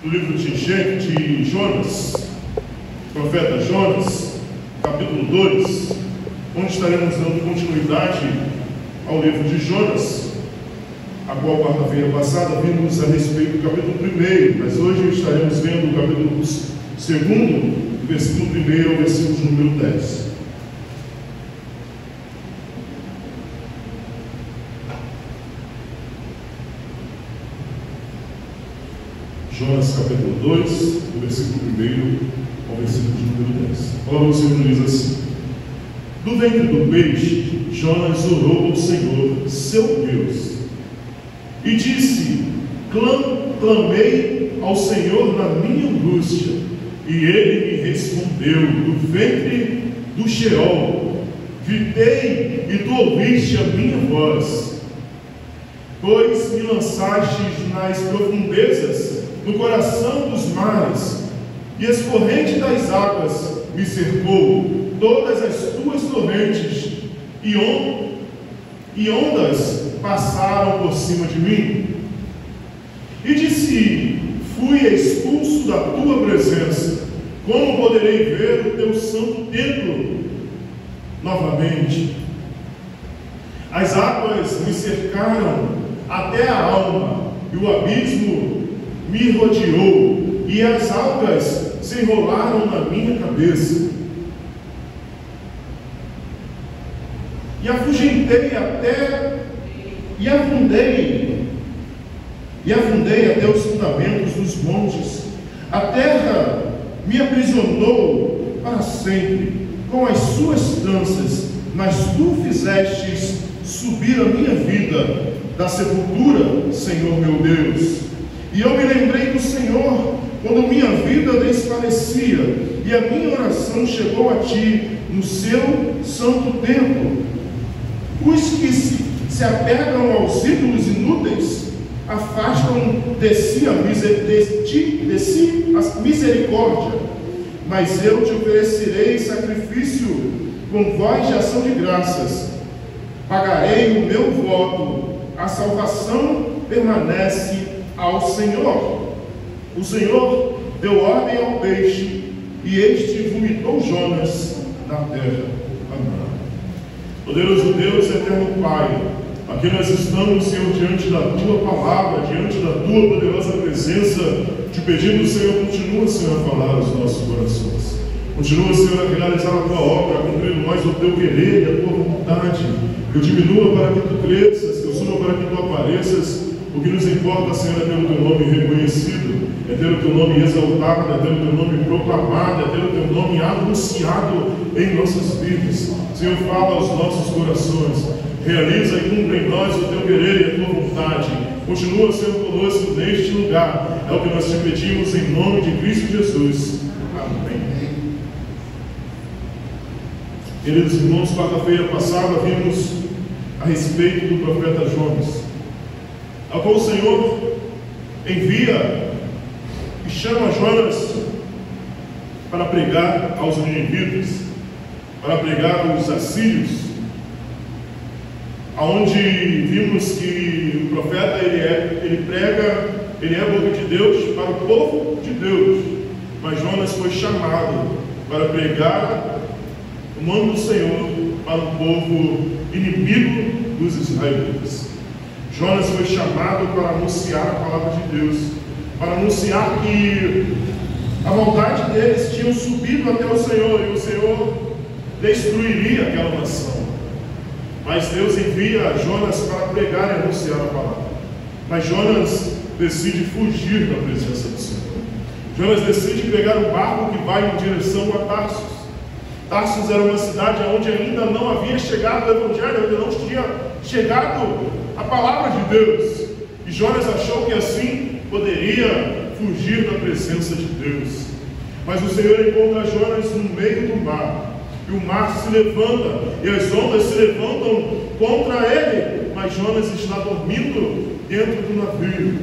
do livro de Jonas, profeta Jonas, capítulo 2, onde estaremos dando continuidade ao livro de Jonas, a qual quarta-feira passada vimos a respeito do capítulo 1, mas hoje estaremos vendo o capítulo 2, do versículo 1 ao versículo número 10. Jonas capítulo 2, do versículo 1 ao versículo número 10. A palavra do Senhor diz assim: do ventre do peixe, Jonas orou ao Senhor, seu Deus, e disse: clamei ao Senhor na minha angústia, e ele me respondeu do ventre do Sheol. Gritei, e tu ouviste a minha voz, pois me lançastes nas profundezas, no coração dos mares, e as correntes das águas me cercou, todas as tuas torrentes e ondas passaram por cima de mim. E disse: fui expulso da tua presença, como poderei ver o teu santo templo novamente? As águas me cercaram até a alma, e o abismo me rodeou, e as algas se enrolaram na minha cabeça. E afugentei e afundei até os fundamentos dos montes. A terra me aprisionou para sempre com as suas tranças, mas tu fizestes subir a minha vida da sepultura, Senhor meu Deus. E eu me lembrei do Senhor quando minha vida desfalecia, e a minha oração chegou a ti no seu santo templo. Os que se apegam aos ídolos inúteis afastam de si a misericórdia, mas eu te oferecerei sacrifício com voz de ação de graças. Pagarei o meu voto, a salvação permanece ao Senhor. O Senhor deu ordem ao peixe, e este vomitou Jonas na terra. Amém. Poderoso Deus, eterno Pai, aqui nós estamos, Senhor, diante da Tua palavra, diante da Tua poderosa presença, te pedindo, Senhor, continua, Senhor, a falar aos nossos corações. Continua, Senhor, a realizar a Tua obra, a cumprir em nós o Teu querer e a Tua vontade. Que eu diminua para que Tu cresças, que eu suba para que Tu apareças. O que nos importa, Senhor, é ter o Teu nome reconhecido, é ter o Teu nome exaltado, é ter o Teu nome proclamado, é ter o Teu nome anunciado em nossas vidas. Senhor, fala aos nossos corações, realiza e cumpre em nós o Teu querer e a Tua vontade. Continua, Senhor, conosco neste lugar. É o que nós te pedimos em nome de Cristo Jesus. Amém. Queridos irmãos, quarta-feira passada vimos a respeito do profeta Jonas, a qual o Senhor envia e chama Jonas para pregar aos ninivitas, para pregar aos assírios, aonde vimos que o profeta ele prega, ele é a boca de Deus para o povo de Deus, mas Jonas foi chamado para pregar o nome do Senhor para o povo inimigo dos israelitas. Jonas foi chamado para anunciar a palavra de Deus, para anunciar que a maldade deles tinha subido até o Senhor, e o Senhor destruiria aquela nação. Mas Deus envia Jonas para pregar e anunciar a palavra. Mas Jonas decide fugir da presença do Senhor. Jonas decide pegar um barco que vai em direção a Tarsus. Tarsus era uma cidade onde ainda não havia chegado o Evangelho, ainda não tinha chegado a palavra de Deus. E Jonas achou que assim poderia fugir da presença de Deus. Mas o Senhor encontra Jonas no meio do mar. E o mar se levanta, e as ondas se levantam contra ele. Mas Jonas está dormindo dentro do navio.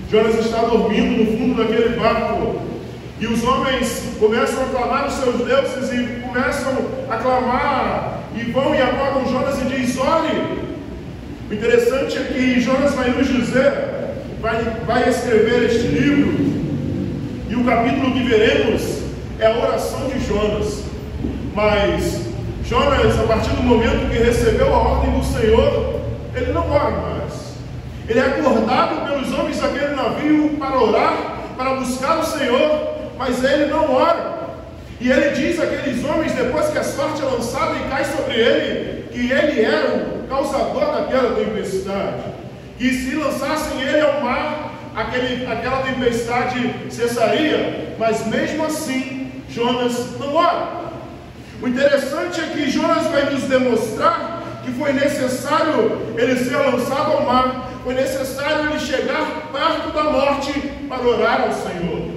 Jonas está dormindo no fundo daquele barco. E os homens começam a clamar os seus deuses, e começam a clamar, e vão e acordam Jonas e diz: olhe. O interessante é que Jonas vai nos dizer, vai escrever este livro, E o capítulo que veremos é a oração de Jonas. Mas Jonas, a partir do momento que recebeu a ordem do Senhor, ele não ora mais. Ele é acordado pelos homens daquele navio para orar, para buscar o Senhor, mas ele não ora. E ele diz àqueles homens, depois que a sorte é lançada e cai sobre ele, que ele era o causador daquela tempestade. E se lançassem ele ao mar, aquela tempestade cessaria. Mas mesmo assim, Jonas não ora. O interessante é que Jonas vai nos demonstrar que foi necessário ele ser lançado ao mar, foi necessário ele chegar perto da morte para orar ao Senhor.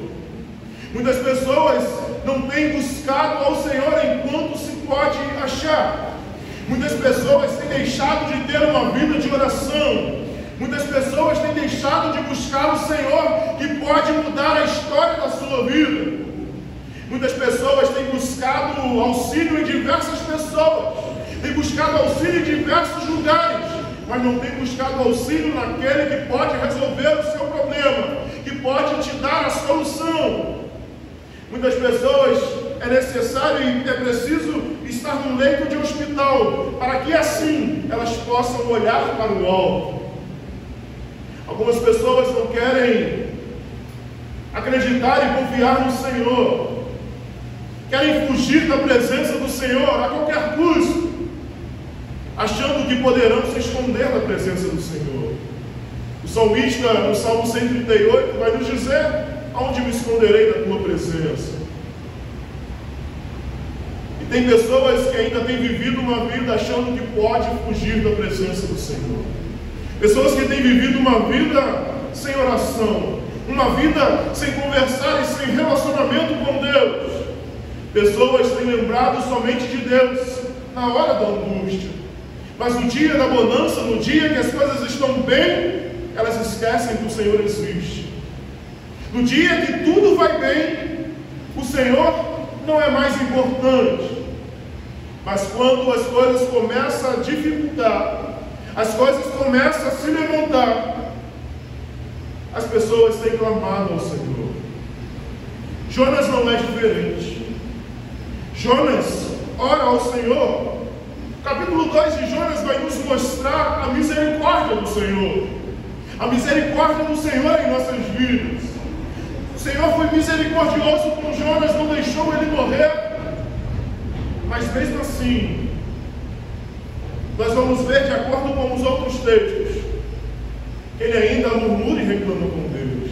Muitas pessoas não têm buscado ao Senhor enquanto se pode achar. Muitas pessoas têm deixado de ter uma vida de oração. Muitas pessoas têm deixado de buscar o Senhor, que pode mudar a história da sua vida. Muitas pessoas têm buscado auxílio em diversas pessoas, têm buscado auxílio em diversos lugares, mas não têm buscado auxílio naquele que pode resolver o seu problema, que pode te dar a solução. Muitas pessoas é necessário e é preciso estar no leito de hospital, para que assim elas possam olhar para o alto. Algumas pessoas não querem acreditar e confiar no Senhor, querem fugir da presença do Senhor a qualquer custo, achando que poderão se esconder da presença do Senhor. O salmista, no Salmo 138, vai nos dizer: aonde me esconderei da tua presença? E tem pessoas que ainda têm vivido uma vida achando que pode fugir da presença do Senhor. Pessoas que têm vivido uma vida sem oração, uma vida sem conversar e sem relacionamento com Deus. Pessoas têm lembrado somente de Deus na hora da angústia, mas no dia da bonança, no dia que as coisas estão bem, elas esquecem que o Senhor existe. No dia que tudo vai bem, o Senhor não é mais importante. Mas quando as coisas começam a dificultar, as coisas começam a se levantar, as pessoas têm clamado ao Senhor. Jonas não é diferente. Jonas ora ao Senhor. O capítulo 2 de Jonas vai nos mostrar a misericórdia do Senhor. A misericórdia do Senhor em nossas vidas. O Senhor foi misericordioso com Jonas, não deixou ele morrer. Mas mesmo assim, nós vamos ver, de acordo com os outros textos, que ele ainda murmura e reclama com Deus.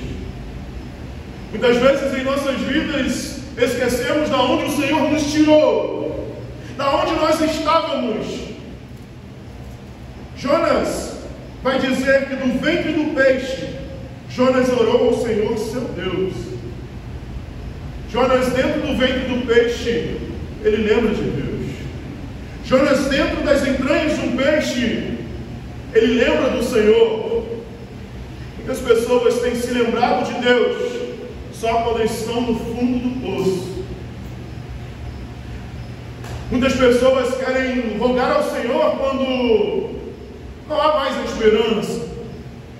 Muitas vezes em nossas vidas esquecemos de onde o Senhor nos tirou, da onde nós estávamos. Jonas vai dizer que do ventre do peixe, Jonas orou ao Senhor seu Deus. Jonas, dentro do ventre do peixe, ele lembra de Deus. Jonas, dentro das entranhas de um peixe, ele lembra do Senhor. Muitas pessoas têm se lembrado de Deus só quando estão no fundo do poço. Muitas pessoas querem rogar ao Senhor quando não há mais esperança,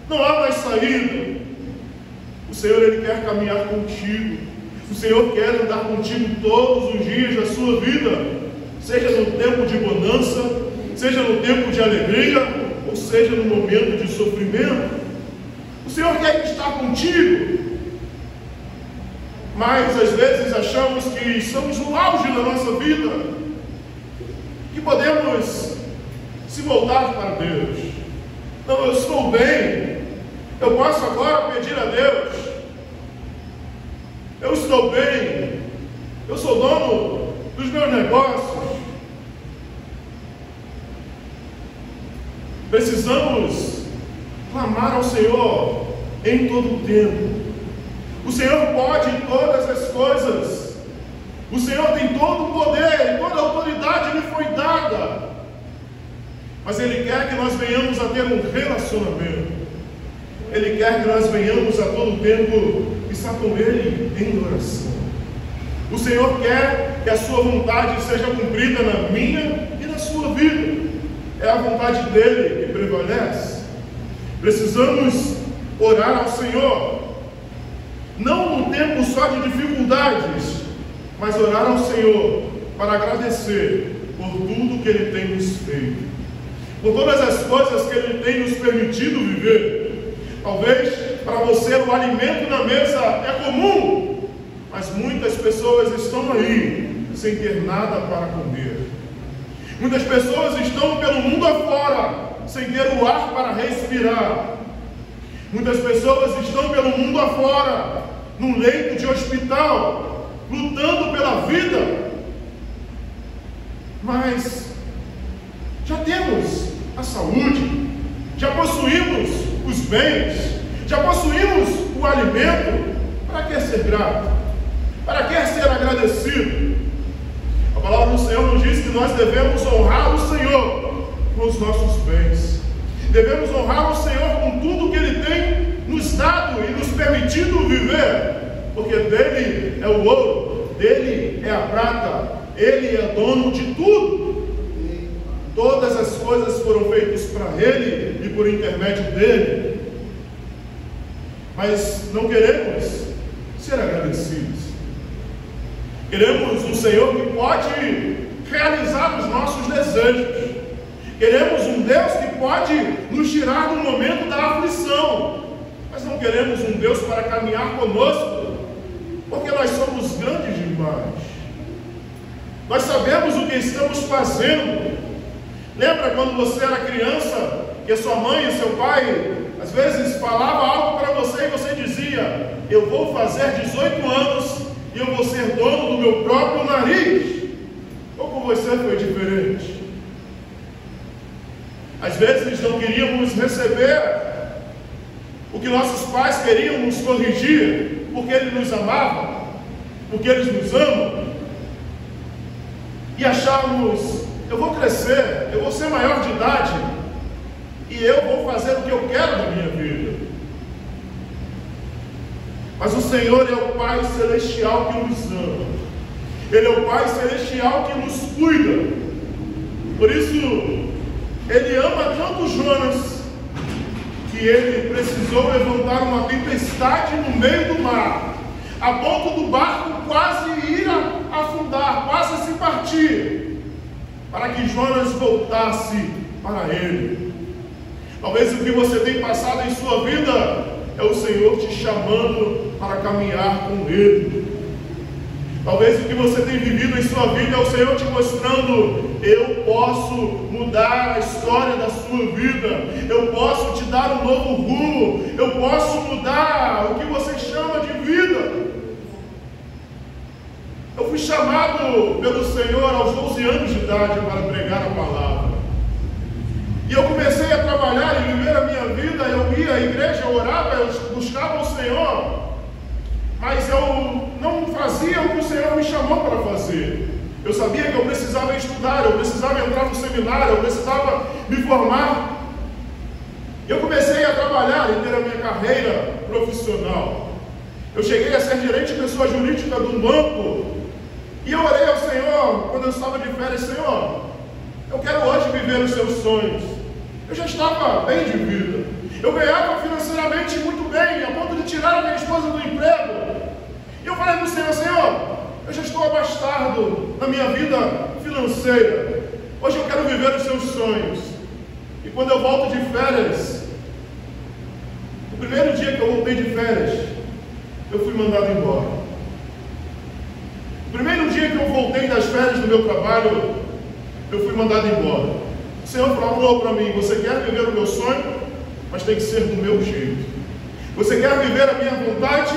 não há mais saída. O Senhor, ele quer caminhar contigo. O Senhor quer andar contigo todos os dias da sua vida, seja no tempo de bonança, seja no tempo de alegria, ou seja no momento de sofrimento. O Senhor quer estar contigo. Mas às vezes achamos que estamos no auge da nossa vida, que podemos se voltar para Deus. Não, eu estou bem, eu posso agora pedir a Deus, eu estou bem, eu sou dono dos meus negócios. Precisamos clamar ao Senhor em todo o tempo. O Senhor pode todas as coisas. O Senhor tem todo o poder, toda a autoridade lhe foi dada. Mas Ele quer que nós venhamos a ter um relacionamento. Ele quer que nós venhamos a todo tempo estar com Ele em oração. O Senhor quer que a sua vontade seja cumprida na minha e na sua vida. É a vontade dEle que prevalece. Precisamos orar ao Senhor, não no tempo só de dificuldades, mas orar ao Senhor para agradecer por tudo que Ele tem nos feito, por todas as coisas que Ele tem nos permitido viver. Talvez para você o alimento na mesa é comum, mas muitas pessoas estão aí sem ter nada para comer. Muitas pessoas estão pelo mundo afora sem ter o ar para respirar. Muitas pessoas estão pelo mundo afora, num leito de hospital, lutando pela vida. Mas já temos a saúde, já possuímos os bens, já possuímos o alimento. Para que ser grato? Para que ser agradecido? A palavra do Senhor nos diz que nós devemos honrar o Senhor com os nossos bens. Devemos honrar o Senhor com tudo que Ele tem nos dado e nos permitido viver, porque dele é o ouro, dele é a prata, Ele é dono de tudo. Todas as coisas foram feitas para Ele e por intermédio dele. Mas não queremos ser agradecidos. Queremos um Senhor que pode realizar os nossos desejos. Queremos um Deus que pode nos tirar do momento da aflição. Mas não queremos um Deus para caminhar conosco, porque nós somos grandes demais. Nós sabemos o que estamos fazendo. Lembra quando você era criança, que a sua mãe e seu pai às vezes falava algo para você e você dizia: eu vou fazer 18 anos e eu vou ser dono do meu próprio nariz? Ou com você foi diferente? Às vezes não queríamos receber o que nossos pais queriam nos corrigir, porque eles nos amavam, porque eles nos amam, e achávamos: eu vou crescer, eu vou ser maior de idade, e eu vou fazer o que eu quero da minha vida. Mas o Senhor é o Pai Celestial que nos ama. Ele é o Pai Celestial que nos cuida. Por isso, Ele ama tanto Jonas, que Ele precisou levantar uma tempestade no meio do mar, a ponto do barco quase ir afundar, quase se partir, para que Jonas voltasse para Ele. Talvez o que você tem passado em sua vida é o Senhor te chamando para caminhar com Ele. Talvez o que você tem vivido em sua vida é o Senhor te mostrando: eu posso mudar a história da sua vida, eu posso te dar um novo rumo, eu posso mudar o que você chama de vida. Eu fui chamado pelo Senhor aos 12 anos de idade para pregar a palavra. E eu comecei a trabalhar e viver a minha vida. Eu ia à igreja, eu orava, eu buscava o Senhor, mas eu não fazia o que o Senhor me chamou para fazer. Eu sabia que eu precisava estudar, eu precisava entrar no seminário, eu precisava me formar. Eu comecei a trabalhar e ter a minha carreira profissional. Eu cheguei a ser gerente de pessoa jurídica de um banco. E eu orei ao Senhor quando eu estava de férias: Senhor, eu quero hoje viver os seus sonhos. Eu já estava bem de vida. Eu ganhava financeiramente muito bem, a ponto de tirar a minha esposa do emprego. E eu falei para o Senhor: Senhor, eu já estou abastado na minha vida financeira. Hoje eu quero viver os seus sonhos. E quando eu volto de férias, o primeiro dia que eu voltei de férias, eu fui mandado embora. O primeiro dia que eu voltei das férias do meu trabalho, eu fui mandado embora. O Senhor falou para mim: você quer viver o meu sonho, mas tem que ser do meu jeito. Você quer viver a minha vontade,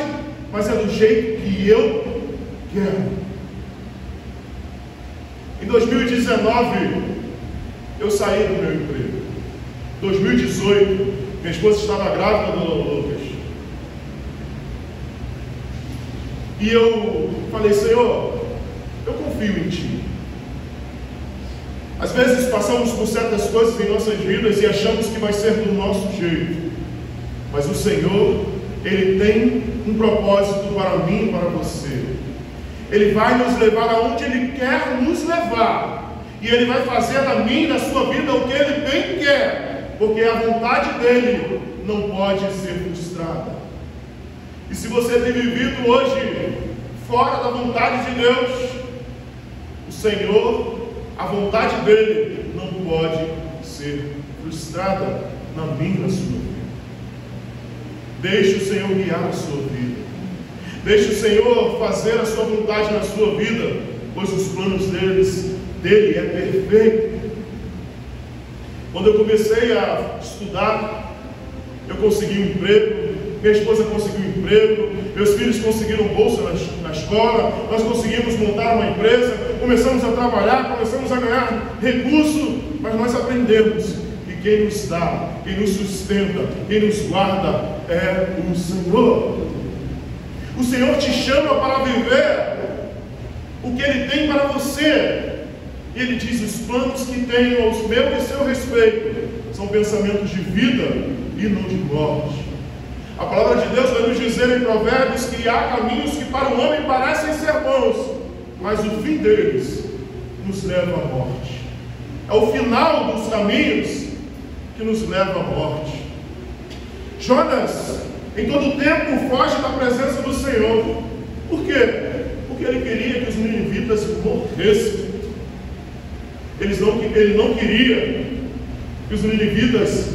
mas é do jeito que eu quero. Em 2019, eu saí do meu emprego. Em 2018, minha esposa estava grávida do Lucas. E eu falei: Senhor, eu confio em Ti. Às vezes passamos por certas coisas em nossas vidas e achamos que vai ser do nosso jeito. Mas o Senhor, Ele tem um propósito para mim e para você. Ele vai nos levar aonde Ele quer nos levar. E Ele vai fazer na minha e na sua vida o que Ele bem quer. Porque a vontade dEle não pode ser frustrada. E se você tem vivido hoje fora da vontade de Deus, o Senhor, a vontade dele não pode ser frustrada na minha e na sua vida. Deixe o Senhor guiar a sua vida. Deixe o Senhor fazer a sua vontade na sua vida, pois os planos dele é perfeito. Quando eu comecei a estudar, eu consegui um emprego, minha esposa conseguiu um emprego, meus filhos conseguiram bolsa na escola, nós conseguimos montar uma empresa, começamos a trabalhar, começamos a ganhar recurso, mas nós aprendemos que quem nos dá, quem nos sustenta, quem nos guarda é o Senhor. O Senhor te chama para viver o que Ele tem para você. Ele diz: os planos que tenho aos meu e seu respeito são pensamentos de vida e não de morte. A palavra de Deus vai nos dizer em Provérbios que há caminhos que para o homem parecem ser bons, mas o fim deles nos leva à morte. É o final dos caminhos que nos leva à morte. Jonas, em todo tempo, foge da presença do Senhor. Por quê? Porque ele queria que os ninivitas morressem. Ele não queria que os ninivitas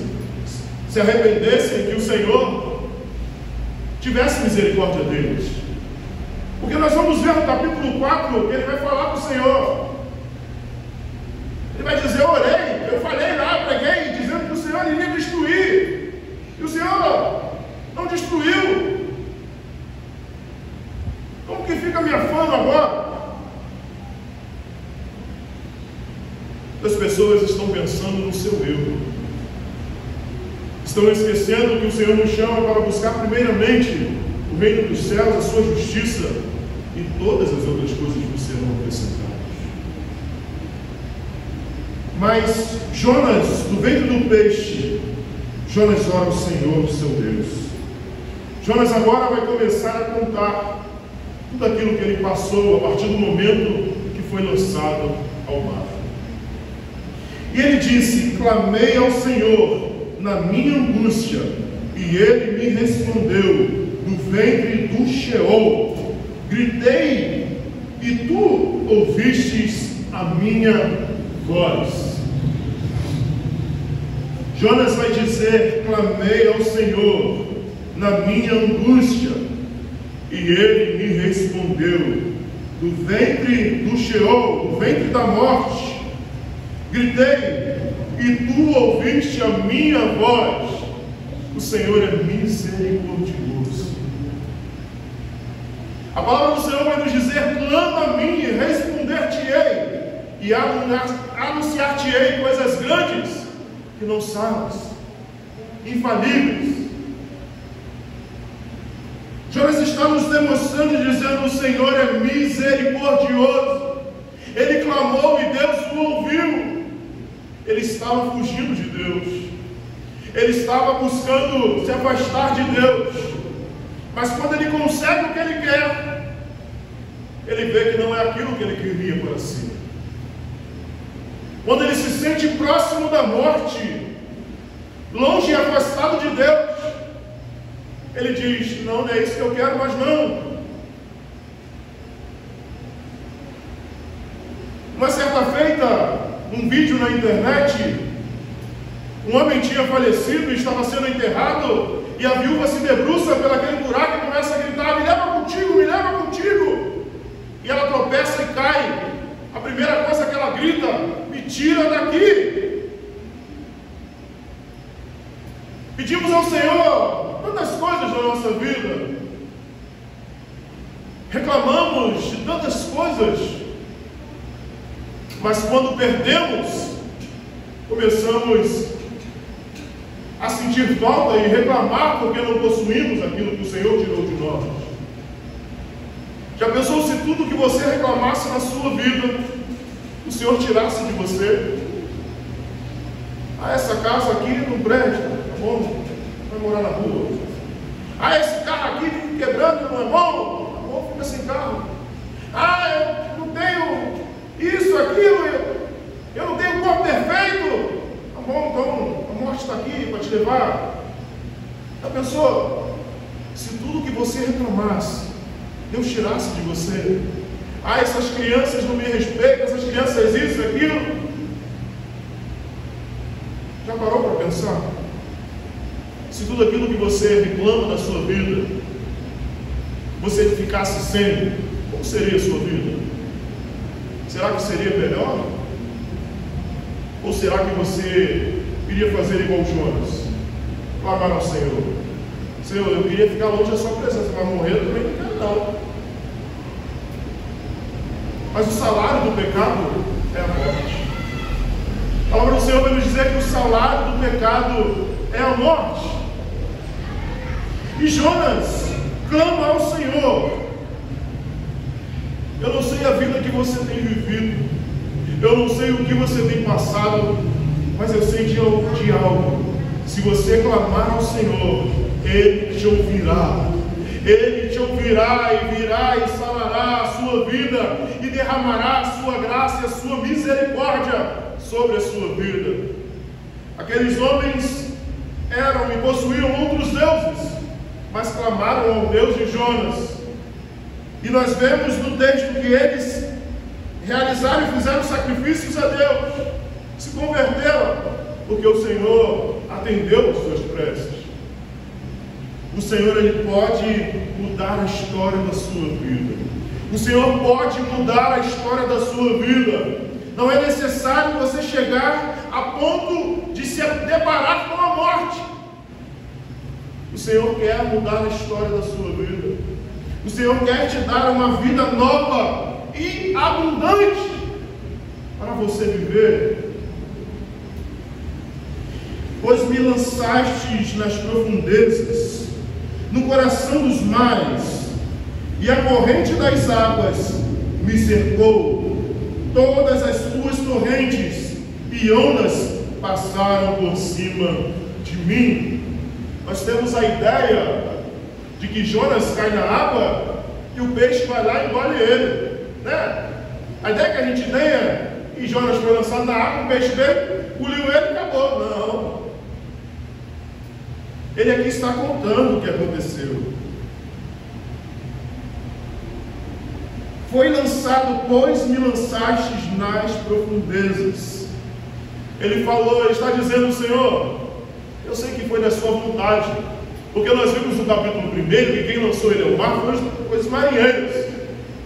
se arrependessem, que o Senhor tivesse misericórdia deles. Porque nós vamos ver no capítulo 4 que ele vai falar com o Senhor. Ele vai dizer: eu orei, eu falei lá, preguei, dizendo que o Senhor iria destruir. E o Senhor não destruiu. Como que fica a minha fama agora? As pessoas estão pensando no seu eu. Estão esquecendo que o Senhor nos chama para buscar primeiramente o reino dos céus, a sua justiça, e todas as outras coisas nos serão acrescentadas. Mas Jonas, do ventre do peixe, Jonas ora ao Senhor, seu Deus. Jonas agora vai começar a contar tudo aquilo que ele passou a partir do momento que foi lançado ao mar. E ele disse: clamei ao Senhor na minha angústia, e ele me respondeu do ventre do Sheol. Gritei, e tu ouvistes a minha voz. Jonas vai dizer: clamei ao Senhor na minha angústia, e ele me respondeu do ventre do Sheol, do ventre da morte. Gritei, e tu ouviste a minha voz. O Senhor é misericordioso. A palavra do Senhor vai nos dizer: clama a mim e responder-te-ei, e anunciar-te-ei coisas grandes que não sabes, infalíveis. Jonas está nos demonstrando e dizendo: o Senhor é misericordioso. Ele clamou e Deus o ouviu. Ele estava fugindo de Deus. Ele estava buscando se afastar de Deus. Mas quando ele consegue o que ele quer, ele vê que não é aquilo que ele queria para si. Quando ele se sente próximo da morte, longe e afastado de Deus, ele diz: não é isso que eu quero, mas não. Uma certa feita, um vídeo na internet, um homem tinha falecido e estava sendo enterrado, e a viúva se debruça pelaquele buraco e começa a gritar: me leva contigo, me leva contigo. E ela tropeça e cai. A primeira coisa que ela grita: me tira daqui. Pedimos ao Senhor tantas coisas na nossa vida, reclamamos de tantas coisas, mas quando perdemos, começamos a sentir falta e reclamar porque não possuímos aquilo que o Senhor tirou de nós. Já pensou se tudo que você reclamasse na sua vida, o Senhor tirasse de você? Ah, essa casa aqui não presta, tá bom? Vai morar na rua. Ah, esse carro aqui quebrando não é bom? Tá bom, fica sem carro. Ah, eu não tenho isso, aquilo, eu não tenho corpo perfeito. Tá bom, então a morte está aqui para te levar. Já pensou? se tudo que você reclamasse, Deus tirasse de você? Ah, essas crianças não me respeitam, essas crianças isso, aquilo. Já parou para pensar? Se tudo aquilo que você reclama da sua vida, você ficasse sem, como seria a sua vida? Será que seria melhor? Ou será que você iria fazer igual Jonas? Clamar ao Senhor: Senhor, eu queria ficar longe da sua presença, mas morrer eu também não quero não. Mas o salário do pecado é a morte. A palavra do Senhor vai nos dizer que o salário do pecado é a morte. E Jonas clama ao Senhor. Eu não sei a vida que você tem vivido, eu não sei o que você tem passado, mas eu sei de algo. Se você clamar ao Senhor, Ele te ouvirá. Ele te ouvirá e virá e sarará a sua vida e derramará a sua graça e a sua misericórdia sobre a sua vida. Aqueles homens eram e possuíam outros deuses, mas clamaram ao Deus de Jonas. E nós vemos no texto que eles realizaram e fizeram sacrifícios a Deus, se converteram, porque o Senhor atendeu as suas preces. O Senhor, Ele pode mudar a história da sua vida. O Senhor pode mudar a história da sua vida. Não é necessário você chegar a ponto de se deparar com a morte. O Senhor quer mudar a história da sua vida. O Senhor quer te dar uma vida nova e abundante para você viver. Pois me lançastes nas profundezas, no coração dos mares, e a corrente das águas me cercou. Todas as suas torrentes e ondas passaram por cima de mim. Nós temos a ideia de que Jonas cai na água e o peixe vai lá e engole ele, né? A ideia que a gente tem é que Jonas foi lançado na água, o peixe veio, engoliu ele e acabou. Não. Ele aqui está contando o que aconteceu. Foi lançado, pois me lançastes nas profundezas. Ele falou, ele está dizendo: Senhor, eu sei que foi da sua vontade, porque nós vimos no capítulo 1 que quem lançou ele ao mar foi os marinheiros.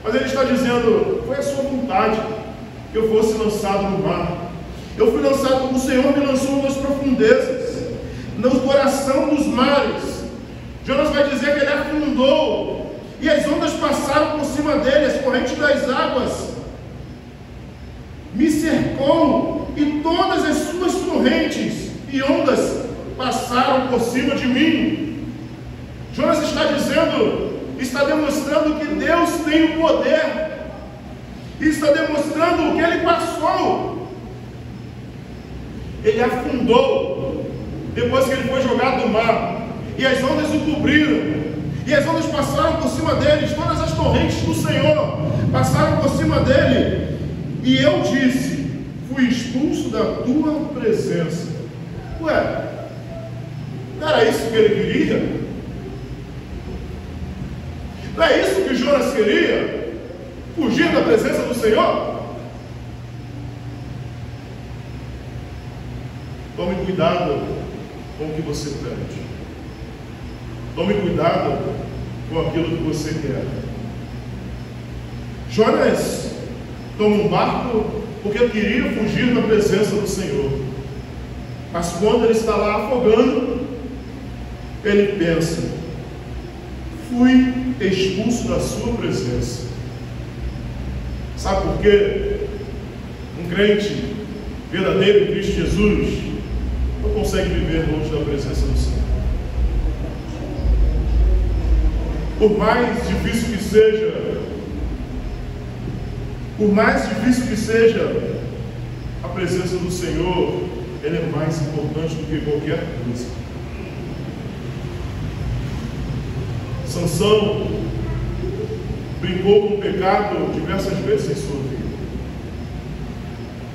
Mas ele está dizendo: foi a sua vontade que eu fosse lançado no mar. Eu fui lançado, o Senhor me lançou nas profundezas, no coração dos mares. Jonas vai dizer que ele afundou, e as ondas passaram por cima dele, as correntes das águas me cercou, e todas as suas torrentes e ondas passaram por cima de mim. Jonas está dizendo, está demonstrando que Deus tem o poder, e está demonstrando o que ele passou. Ele afundou, depois que ele foi jogado no mar, e as ondas o cobriram, e as ondas passaram por cima deles, todas as torrentes do Senhor passaram por cima dele, e eu disse: fui expulso da tua presença. Ué, não era isso que ele queria? Não é isso que Jonas queria? Fugir da presença do Senhor? Tome cuidado com o que você pede. Tome cuidado com aquilo que você quer. Jonas toma um barco porque queria fugir da presença do Senhor. Mas quando ele está lá afogando, ele pensa: fui expulso da sua presença. Sabe por quê? Um crente verdadeiro em Cristo Jesus não consegue viver longe da presença do Senhor. Por mais difícil que seja, a presença do Senhor, ela é mais importante do que qualquer coisa. Sansão brincou com o pecado diversas vezes em sua vida,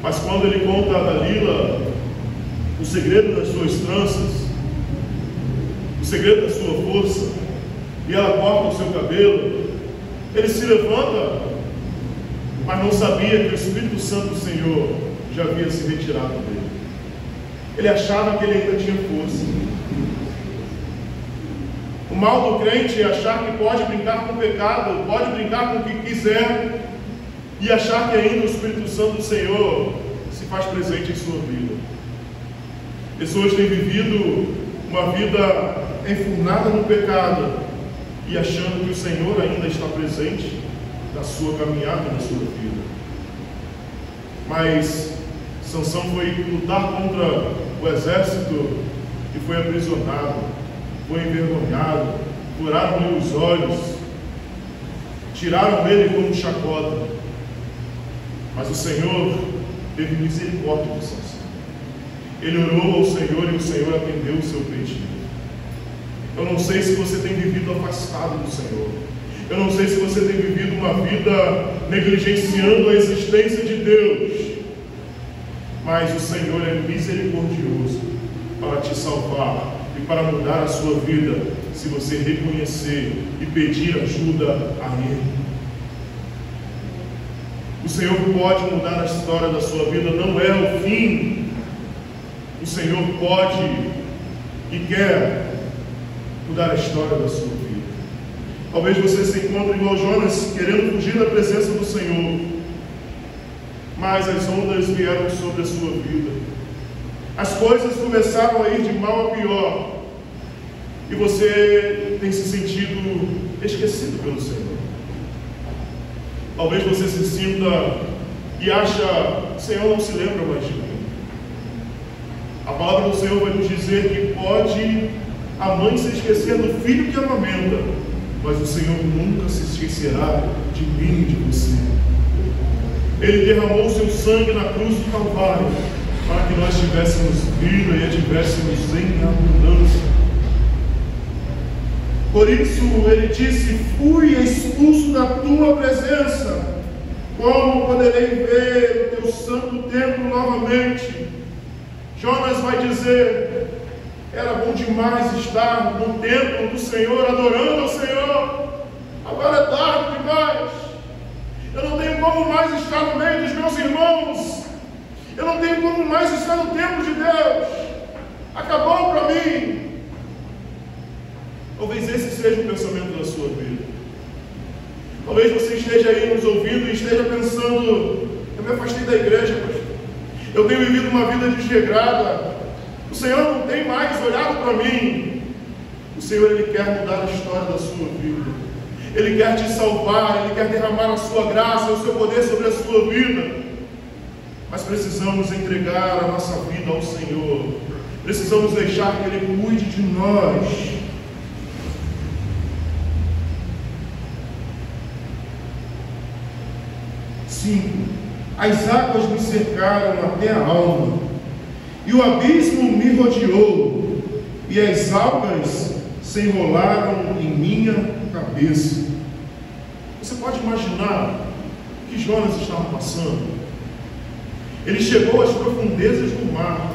mas quando ele conta a Dalila o segredo das suas tranças, o segredo da sua força, e ela corta o seu cabelo, ele se levanta, mas não sabia que o Espírito Santo do Senhor já havia se retirado dele. Ele achava que ele ainda tinha força. O mal do crente é achar que pode brincar com o pecado, pode brincar com o que quiser, e achar que ainda o Espírito Santo do Senhor se faz presente em sua vida. Pessoas têm vivido uma vida enfurnada no pecado e achando que o Senhor ainda está presente na sua caminhada, na sua vida. Mas Sansão foi lutar contra o exército e foi aprisionado, foi envergonhado, furaram-lhe os olhos, tiraram dele como chacota. Mas o Senhor teve misericórdia de Sansão. Ele orou ao Senhor e o Senhor atendeu o seu pedido. Eu não sei se você tem vivido afastado do Senhor. Eu não sei se você tem vivido uma vida negligenciando a existência de Deus. Mas o Senhor é misericordioso para te salvar e para mudar a sua vida, se você reconhecer e pedir ajuda a Ele. O Senhor pode mudar a história da sua vida, não é o fim. O Senhor pode e quer mudar a história da sua vida. Talvez você se encontre igual Jonas, querendo fugir da presença do Senhor, mas as ondas vieram sobre a sua vida. As coisas começaram a ir de mal a pior, e você tem se sentido esquecido pelo Senhor. Talvez você se sinta e acha: o Senhor não se lembra mais de mim. A palavra do Senhor vai nos dizer que pode a mãe se esquecer do filho que amamenta, mas o Senhor nunca se esquecerá de mim e de você. Ele derramou o seu sangue na cruz do Calvário para que nós tivéssemos vida e a tivéssemos em abundância. Por isso ele disse: fui expulso da tua presença, como poderei ver o teu santo templo novamente? Jonas vai dizer: era bom demais estar no templo do Senhor, adorando ao Senhor. Agora é tarde demais. Eu não tenho como mais estar no meio dos meus irmãos. Eu não tenho como mais estar no templo de Deus. Acabou para mim. Talvez esse seja o pensamento da sua vida. Talvez você esteja aí nos ouvindo e esteja pensando: eu me afastei da igreja, pastor. Eu tenho vivido uma vida desregrada. O Senhor não tem mais olhado para mim. O Senhor, Ele quer mudar a história da sua vida. Ele quer te salvar, Ele quer derramar a sua graça, o seu poder sobre a sua vida. Mas precisamos entregar a nossa vida ao Senhor. Precisamos deixar que Ele cuide de nós. As águas me cercaram até a alma, e o abismo me rodeou, e as algas se enrolaram em minha cabeça. Você pode imaginar o que Jonas estava passando? Ele chegou às profundezas do mar,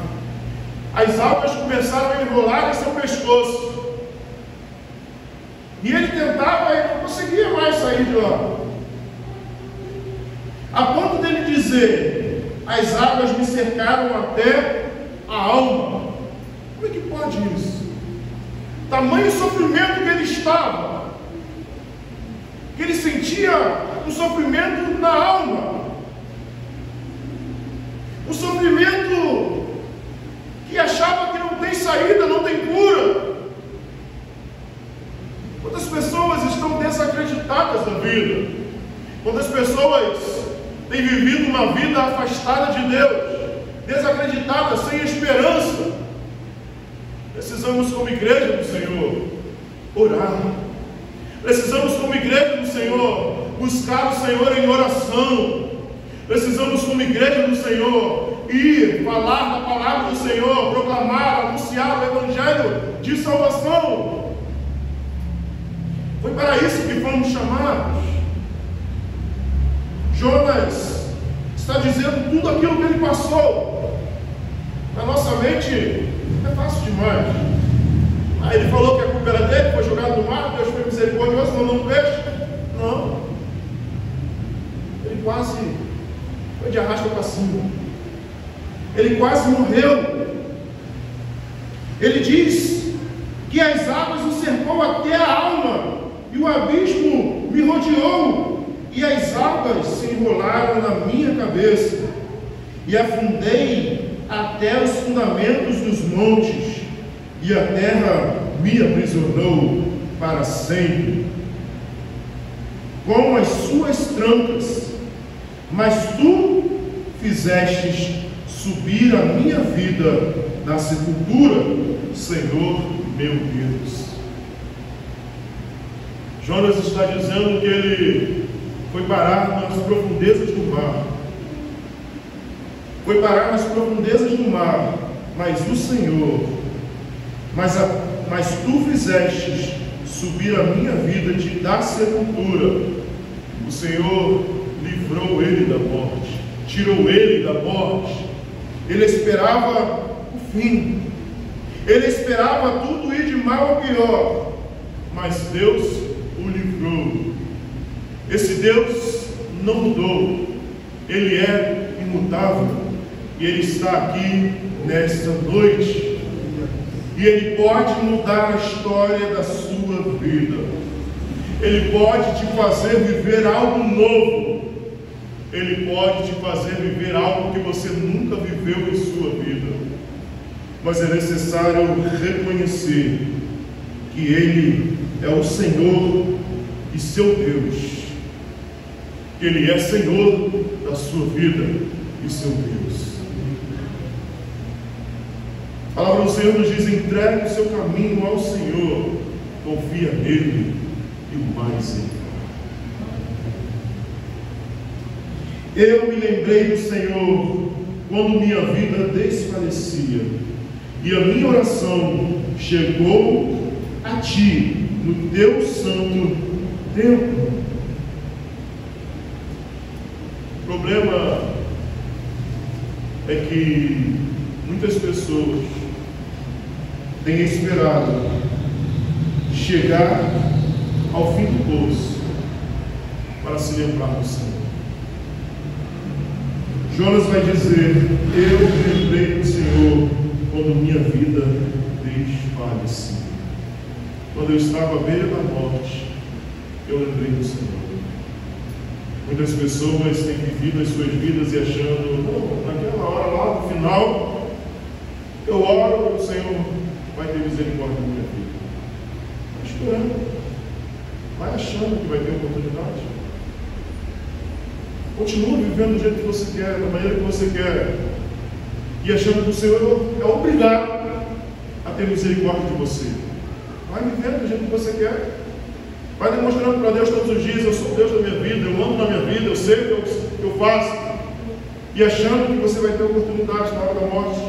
as algas começaram a enrolar em seu pescoço, e ele tentava e não conseguia mais sair de lá. A ponto dele dizer: as águas me cercaram até a alma. Como é que pode isso? Tamanho sofrimento que ele estava, que ele sentia um sofrimento na alma, um sofrimento que achava que não tem saída, não tem cura. Quantas pessoas estão desacreditadas da vida? Quantas pessoas têm vivido uma vida afastada de Deus, desacreditada, sem esperança? Precisamos, como igreja do Senhor, orar. Precisamos, como igreja do Senhor, buscar o Senhor em oração. Precisamos, como igreja do Senhor, ir falar da palavra do Senhor, proclamar, anunciar o Evangelho de salvação. Foi para isso que fomos chamados. Jonas está dizendo tudo aquilo que ele passou. Na nossa mente é fácil demais. Aí ele falou que a culpa era dele, foi jogado no mar, Deus foi misericordioso, mandou um peixe. Não. Ele quase foi de arrasta para cima. Ele quase morreu. Ele diz que as águas o cercou até a alma, e o abismo me rodeou, e as águas se enrolaram na minha cabeça, e afundei até os fundamentos dos montes, e a terra me aprisionou para sempre com as suas trancas. Mas tu fizestes subir a minha vida da sepultura, Senhor meu Deus. Jonas está dizendo que ele foi parar nas profundezas do mar. Foi parar nas profundezas do mar, mas o Senhor, mas tu fizestes subir a minha vida da sepultura. O Senhor livrou ele da morte, tirou ele da morte. Ele esperava o fim, ele esperava tudo ir de mal a pior, mas Deus o livrou. Esse Deus não mudou, ele é imutável, e ele está aqui nesta noite, e ele pode mudar a história da sua vida. Ele pode te fazer viver algo novo. Ele pode te fazer viver algo que você nunca viveu em sua vida. Mas é necessário reconhecer que Ele é o Senhor e seu Deus. Ele é Senhor da sua vida e seu Deus. A palavra do Senhor nos diz: entregue o seu caminho ao Senhor, confia nele e o mais ele. Eu me lembrei do Senhor quando minha vida desfalecia, e a minha oração chegou a ti no teu santo templo. O problema é que muitas pessoas têm esperado chegar ao fim do poço para se lembrar do Senhor. Jonas vai dizer: eu me lembrei do Senhor quando minha vida desfaleceu. Quando eu estava à beira da morte, eu lembrei do Senhor. Muitas pessoas têm vivido as suas vidas e achando: não, naquela hora lá no final, eu oro e o Senhor vai ter misericórdia da minha vida. Vai esperando, vai achando que vai ter oportunidade. Continua vivendo do jeito que você quer, da maneira que você quer, e achando que o Senhor é obrigado a ter misericórdia de você. Vai vivendo do jeito que você quer. Vai demonstrando para Deus todos os dias: eu sou Deus da minha vida, eu ando na minha vida, eu sei o que eu faço. E achando que você vai ter oportunidade na hora da morte.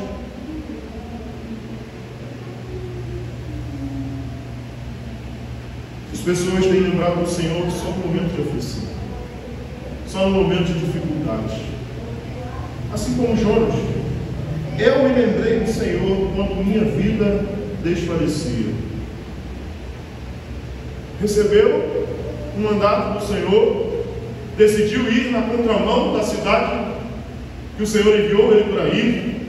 As pessoas têm lembrado do Senhor só no momento de aflição, só no momento de dificuldade. Assim como Jonas, eu me lembrei do Senhor quando minha vida desfalecia. Recebeu um mandato do Senhor, decidiu ir na contramão da cidade que o Senhor enviou ele para ir,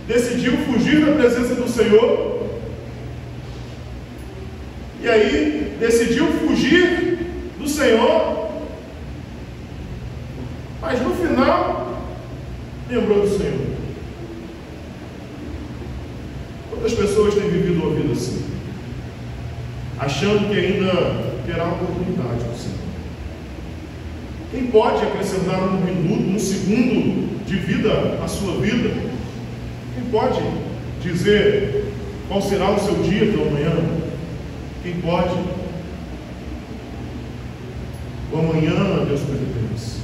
decidiu fugir da presença do Senhor, e aí decidiu fugir do Senhor, mas no final lembrou do Senhor. Quantas pessoas têm vivido uma vida assim, achando que ainda terá oportunidade do Senhor? Quem pode acrescentar um minuto, um segundo de vida à sua vida? Quem pode dizer qual será o seu dia pela manhã? Quem pode? O amanhã Deus pertence.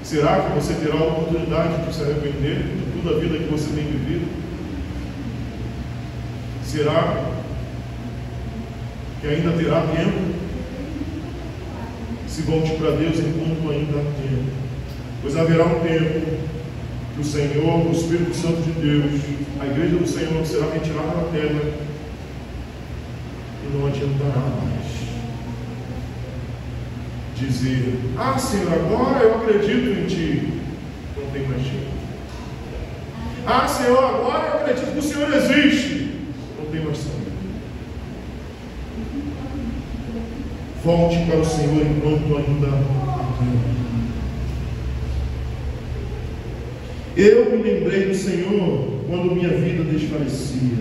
Será que você terá a oportunidade de se arrepender de toda a vida que você tem vivido? Será que ainda terá tempo? Se volte para Deus enquanto ainda há tempo, pois haverá um tempo que do Senhor, o Espírito Santo de Deus, a igreja do Senhor será retirada da terra e não adiantará mais dizer: ah, Senhor, agora eu acredito em Ti. Não tem mais jeito. Ah, Senhor, agora eu acredito que o Senhor existe. Não tem mais saída. Volte para o Senhor enquanto ainda há tempo. Eu me lembrei do Senhor quando minha vida desfalecia,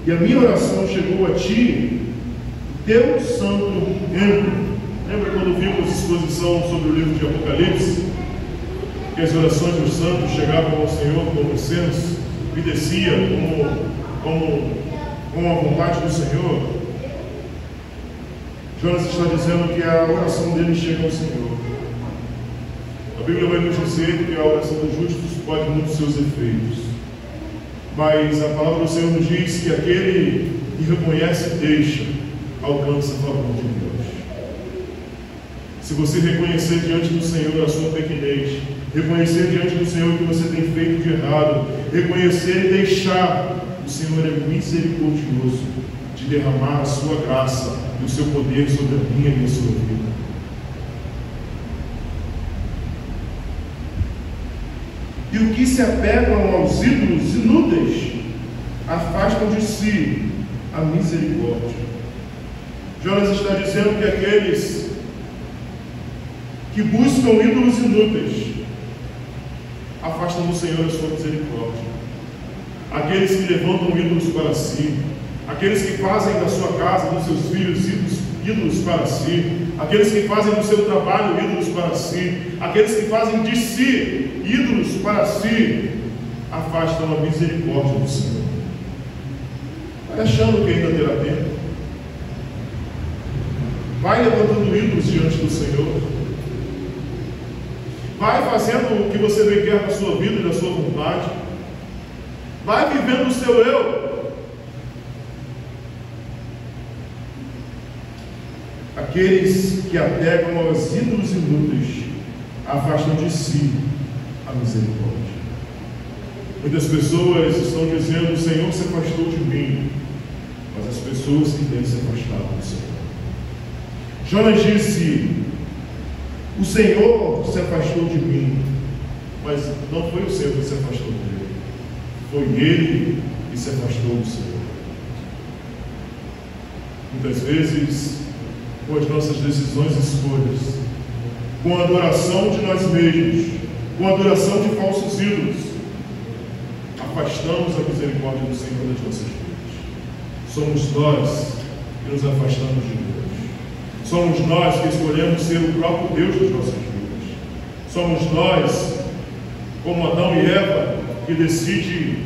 e a minha oração chegou a Ti, Teu santo templo. Lembra quando vimos a exposição sobre o livro de Apocalipse? Que as orações dos santos chegavam ao Senhor como incenso e descia como a vontade do Senhor. Jonas está dizendo que a oração dele chega ao Senhor. A Bíblia vai nos dizer que a oração dos justos pode muitos seus efeitos, mas a palavra do Senhor nos diz que aquele que reconhece e deixa alcança a favor de Deus. Se você reconhecer diante do Senhor a sua pequenez, reconhecer diante do Senhor o que você tem feito de errado, reconhecer e deixar, o Senhor é misericordioso de derramar a sua graça e o seu poder sobre a minha e a sua vida. E o que se apegam aos ídolos inúteis afastam de si a misericórdia. Jonas está dizendo que aqueles que buscam ídolos inúteis afastam do Senhor a sua misericórdia. Aqueles que levantam ídolos para si, aqueles que fazem da sua casa, dos seus filhos, ídolos para si, aqueles que fazem do seu trabalho ídolos para si, aqueles que fazem de si ídolos para si, afastam a misericórdia do Senhor. Vai achando que ainda terá tempo. Vai levantando ídolos diante do Senhor. Vai fazendo o que você bem quer na sua vida e na sua vontade. Vai vivendo o seu eu. Aqueles que apegam aos ídolos inúteis afastam de si a misericórdia. Muitas pessoas estão dizendo: o Senhor se afastou de mim. Mas as pessoas que têm se afastado do Senhor. Jonas disse: o Senhor se afastou de mim. Mas não foi o Senhor que se afastou dele, foi ele que se afastou do Senhor. Muitas vezes, com as nossas decisões e escolhas, com a adoração de nós mesmos, com a adoração de falsos ídolos, afastamos a misericórdia do Senhor das nossas vidas. Somos nós que nos afastamos de Deus. Somos nós que escolhemos ser o próprio Deus das nossas vidas. Somos nós, como Adão e Eva, que decide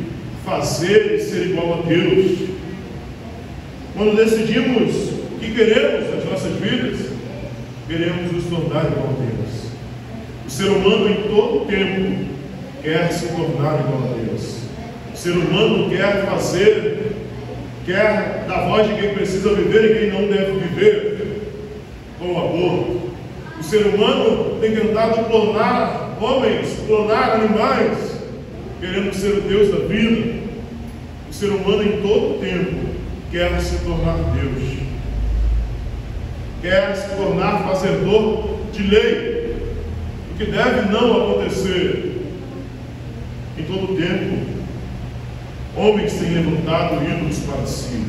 fazer e ser igual a Deus. Quando decidimos o que queremos nas nossas vidas, queremos nos tornar igual a Deus. O ser humano em todo tempo quer se tornar igual a Deus. O ser humano quer fazer, quer dar voz de quem precisa viver e quem não deve viver, com o aborto. O ser humano tem tentado clonar homens, clonar animais, querendo ser o Deus da vida. O ser humano em todo tempo quer se tornar Deus, quer se tornar fazedor de lei, o que deve não acontecer. Em todo tempo, homens têm levantado ídolos para si,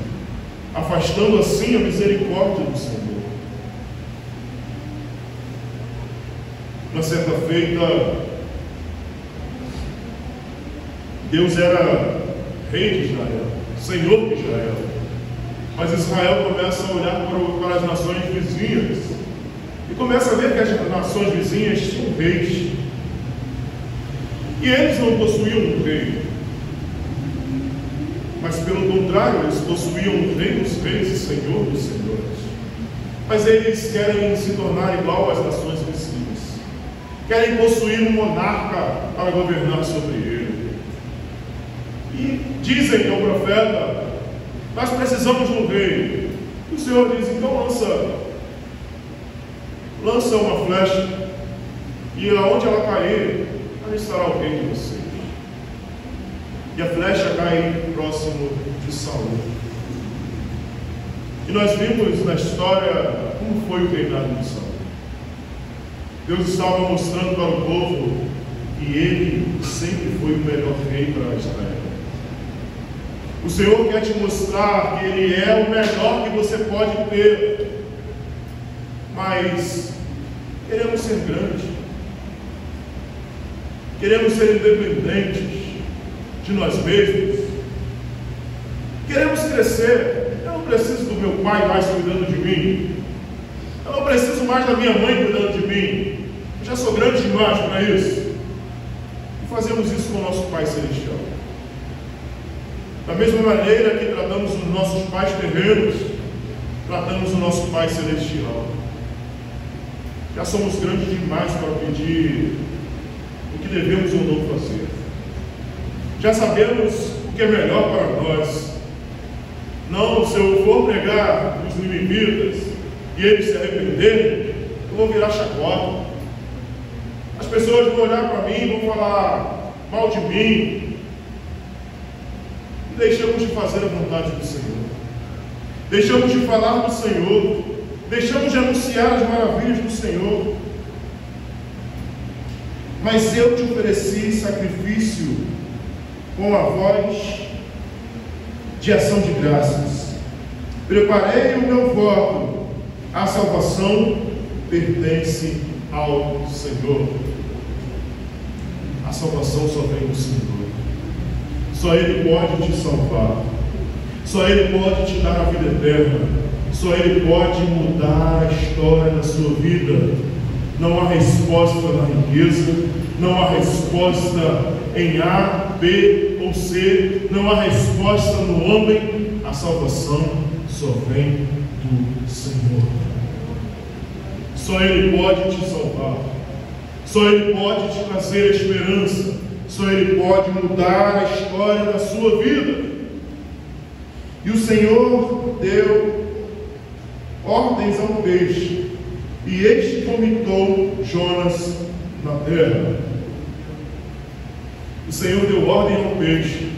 afastando assim a misericórdia do Senhor. Uma certa feita, Deus era rei de Israel, Senhor de Israel, mas Israel começa a olhar para as nações vizinhas e começa a ver que as nações vizinhas tinham reis e eles não possuíam um rei, mas pelo contrário, eles possuíam um rei dos reis e Senhor dos senhores. Mas eles querem se tornar igual às nações vizinhas, querem possuir um monarca para governar sobre ele. E dizem ao profeta: nós precisamos de um rei. E o Senhor diz: então lança uma flecha, e aonde ela cair, ali estará o rei de vocês. e a flecha cai próximo de Saul. E nós vimos na história como foi o reinado de Saul. Deus estava mostrando para o povo que ele sempre foi o melhor rei para Israel. O Senhor quer te mostrar que Ele é o melhor que você pode ter. Mas queremos ser grandes. Queremos ser independentes de nós mesmos. Queremos crescer. Eu não preciso do meu pai mais cuidando de mim. Eu não preciso mais da minha mãe cuidando de mim. Eu já sou grande demais para isso. E fazemos isso com o nosso Pai Celestial. Da mesma maneira que tratamos os nossos pais terrenos, tratamos o nosso Pai Celestial. Já somos grandes demais para pedir o que devemos ou não fazer. Já sabemos o que é melhor para nós. Não, se eu for pregar os ninivitas e eles se arrependerem, eu vou virar chacota. As pessoas vão olhar para mim e vão falar mal de mim. E deixamos de fazer a vontade do Senhor. Deixamos de falar do Senhor. Deixamos de anunciar as maravilhas do Senhor. Mas eu te ofereci sacrifício com a voz de ação de graças. Preparei o meu voto. A salvação pertence ao Senhor. A salvação só vem do Senhor. Só Ele pode te salvar. Só Ele pode te dar a vida eterna. Só Ele pode mudar a história da sua vida. Não há resposta na riqueza. Não há resposta em A, B ou C. Não há resposta no homem. A salvação só vem do Senhor. Só Ele pode te salvar. Só Ele pode te trazer a esperança. Só Ele pode mudar a história da sua vida. E o Senhor deu ordens ao peixe, e este vomitou Jonas na terra. O Senhor deu ordem ao peixe,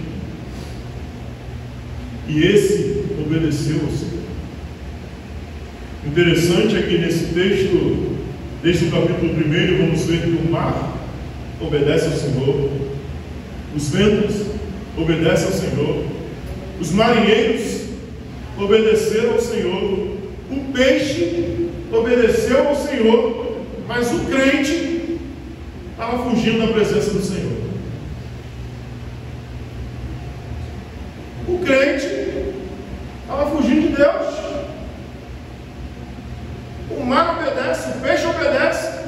e esse obedeceu ao Senhor. Interessante é que nesse texto, desde o capítulo 1, vamos ver que o mar obedece ao Senhor, os ventos obedecem ao Senhor, os marinheiros obedeceram ao Senhor, o peixe obedeceu ao Senhor, mas o crente estava fugindo da presença do Senhor. O crente estava fugindo de Deus. O mar obedece, o peixe obedece,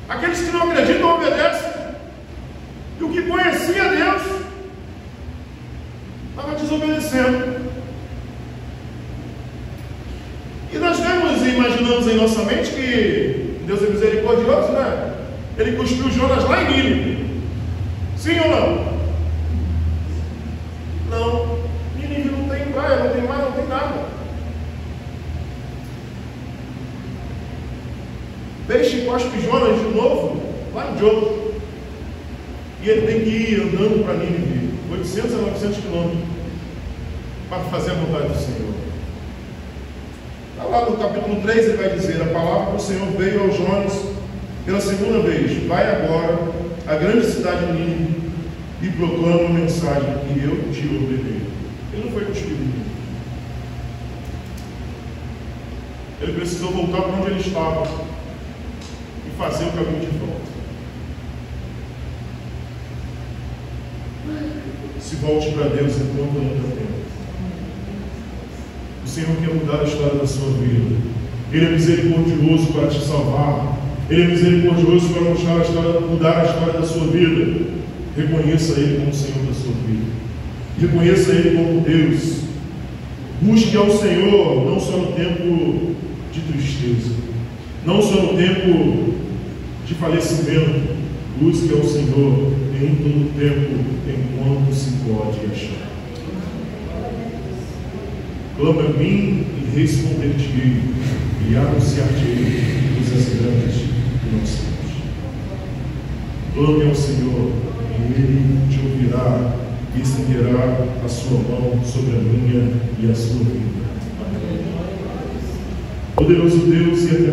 aqueles que não acreditam obedecem. E o que conhecia Deus estava desobedecendo. E nós vemos e imaginamos em nossa mente que Deus é misericordioso, né? Ele cuspiu Jonas lá em Nínive. Sim ou não? Não. Nínive não tem praia, não tem mar, não tem nada. Peixe cospe Jonas de novo lá em Jope. E ele tem que ir andando para Nínive, 800 a 900 quilômetros, para fazer a vontade do Senhor. Está lá no capítulo 3, ele vai dizer: a palavra do Senhor veio ao Jonas pela segunda vez: vai agora à grande cidade de Nínive e proclama uma mensagem que eu te ordenei. Ele não foi cuspido em Nínive. Ele precisou voltar para onde ele estava e fazer o caminho de volta. Se volte para Deus enquanto ainda tem tempo. O Senhor quer mudar a história da sua vida. Ele é misericordioso para te salvar. Ele é misericordioso para mudar a história da sua vida. Reconheça Ele como o Senhor da sua vida. Reconheça Ele como Deus. Busque ao Senhor, não só no tempo de tristeza, não só no tempo de falecimento. Busque ao Senhor em todo tempo, enquanto se pode achar. Clama a mim e responder-te-ei, e anunciar-te-ei coisas grandes que não sabes. Clame ao Senhor, e Ele te ouvirá e estenderá a sua mão sobre a minha e a sua vida. Amém. Poderoso Deus e eterno